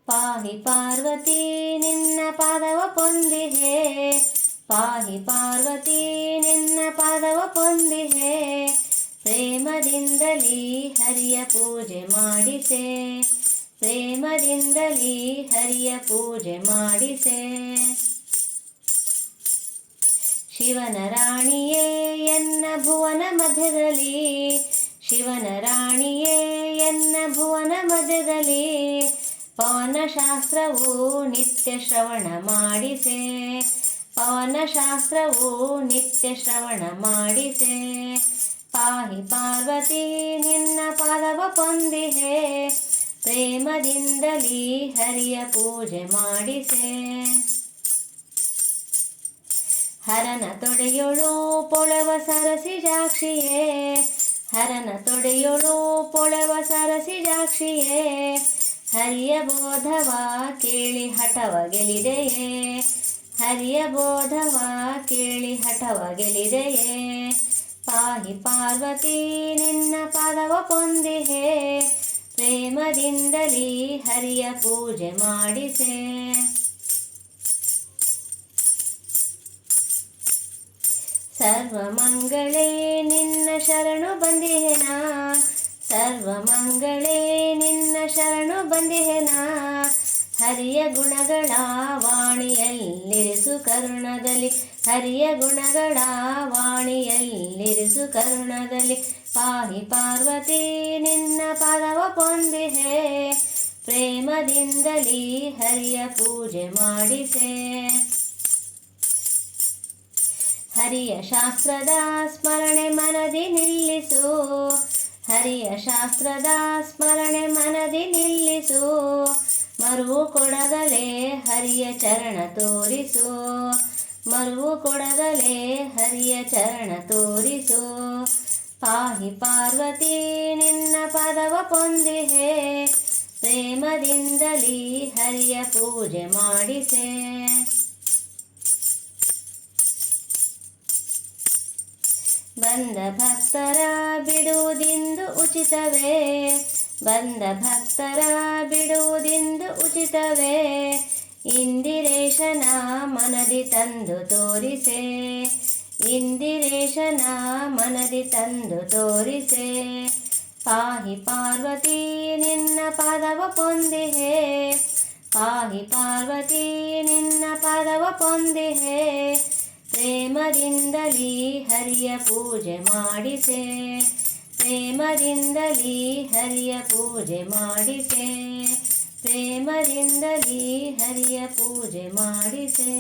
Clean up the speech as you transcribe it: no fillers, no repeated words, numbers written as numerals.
ಪಾಹಿ ಪಾರ್ವತಿ ನಿನ್ನ ಪಾದವ ಪೊಂದಿಹೆ, ಪಾಹಿ ಪಾರ್ವತಿ ನಿನ್ನ ಪಾದವ ಪೊಂದಿಹೆ. ಪ್ರೇಮದಿಂದಲೀ ಹರಿಯ ಪೂಜೆ ಮಾಡಿಸೆ, ಪ್ರೇಮದಿಂದಲೀ ಹರಿಯ ಪೂಜೆ ಮಾಡಿಸೆ. ಶಿವನ ರಾಣಿಯೇ ಎನ್ನ ಭುವನ ಮಧ್ಯದಲ್ಲಿ, ಶಿವನ ರಾಣಿಯೇ ಎನ್ನ ಭುವನ ಮಧ್ಯದಲ್ಲಿ. ಪವನಶಾಸ್ತ್ರವು ನಿತ್ಯ ಶ್ರವಣ ಮಾಡಿಸೆ, ಪವನಶಾಸ್ತ್ರವು ನಿತ್ಯ ಶ್ರವಣ ಮಾಡಿಸೆ. ಪಾಹಿ ಪಾರ್ವತಿ ನಿನ್ನ ಪಾದವ ಪೊಂದಿಹೆ, ಪ್ರೇಮದಿಂದಲೀ ಹರಿಯ ಪೂಜೆ ಮಾಡಿಸೆ. ಹರನ ತೊಡೆಯೊಳು ಪೊಳೆವ ಸರಸಿಜಾಕ್ಷಿಯೇ, ಹರನ ತೊಡೆಯೊಳು ಪೊಳೆವ ಸರಸಿಜಾಕ್ಷಿಯೇ. ಹರಿಯ ಬೋಧವ ಕೇಳಿ ಹಠವ ಗೆಲಿದೆಯೇ, ಹರಿಯ ಬೋಧವ ಕೇಳಿ ಹಠವ ಗೆಲಿದೆಯೇ. ಪಾಹಿ ಪಾರ್ವತಿ ನಿನ್ನ ಪಾದವ ಪೊಂದಿಹೆ, ಪ್ರೇಮದಿಂದಲೀ ಹರಿಯ ಪೂಜೆ ಮಾಡಿಸೆ. ಸರ್ವಮಂಗಳೇ ನಿನ್ನ ಶರಣು ಬಂದಿಹೆನಾ, ಸರ್ವಮಂಗಳೇ ನಿನ್ನ ಶರಣು ಬಂದಿಹೆನಾ. ಹರಿಯ ಗುಣಗಳ ವಾಣಿಯಲ್ಲಿರಿಸು ಕರುಣದಲ್ಲಿ, ಹರಿಯ ಗುಣಗಳ ವಾಣಿಯಲ್ಲಿರಿಸು ಕರುಣದಲ್ಲಿ. ಪಾಹಿ ಪಾರ್ವತಿ ನಿನ್ನ ಪಾದವ ಪೊಂದಿಹೆ, ಪ್ರೇಮದಿಂದಲೀ ಹರಿಯ ಪೂಜೆ ಮಾಡಿಸೆ. ಹರಿಯ ಶಾಸ್ತ್ರದ ಸ್ಮರಣೆ ಮನದಿ ನಿಲ್ಲಿಸು, ಹರಿಯ ಶಾಸ್ತ್ರದ ಸ್ಮರಣೆ ಮನದಿ ನಿಲ್ಲಿಸು. ಮರುವು ಕೊಡಗಲೇ ಹರಿಯ ಚರಣ ತೋರಿಸು, ಮರುವು ಕೊಡಗಲೇ ಹರಿಯ ಚರಣ ತೋರಿಸು. ಪಾಹಿ ಪಾರ್ವತಿ ನಿನ್ನ ಪಾದವ ಪೊಂದಿಹೆ, ಪ್ರೇಮದಿಂದಲೀ ಹರಿಯ ಪೂಜೆ ಮಾಡಿಸೆ. ಬಂದ ಭಕ್ತರ ಬಿಡುವುದಿಂದು ಉಚಿತವೇ, ಬಂದ ಭಕ್ತರ ಬಿಡುವುದಿಂದು ಉಚಿತವೇ. ಇಂದಿರೇಶನ ಮನದಿ ತಂದು ತೋರಿಸೆ, ಇಂದಿರೇಶನ ಮನದಿ ತಂದು ತೋರಿಸೆ. ಪಾಹಿ ಪಾರ್ವತಿ ನಿನ್ನ ಪಾದವ ಪೊಂದಿಹೆ, ಪಾಹಿ ಪಾರ್ವತಿ ನಿನ್ನ ಪಾದವ ಪೊಂದಿಹೆ. ಪ್ರೇಮದಿಂದಲೀ ಹರಿಯ ಪೂಜೆ ಮಾಡಿಸೆ, ಪ್ರೇಮದಿಂದಲೀ ಹರಿಯ ಪೂಜೆ ಮಾಡಿಸೆ, ಪ್ರೇಮದಿಂದಲೀ ಹರಿಯ ಪೂಜೆ ಮಾಡಿಸೆ.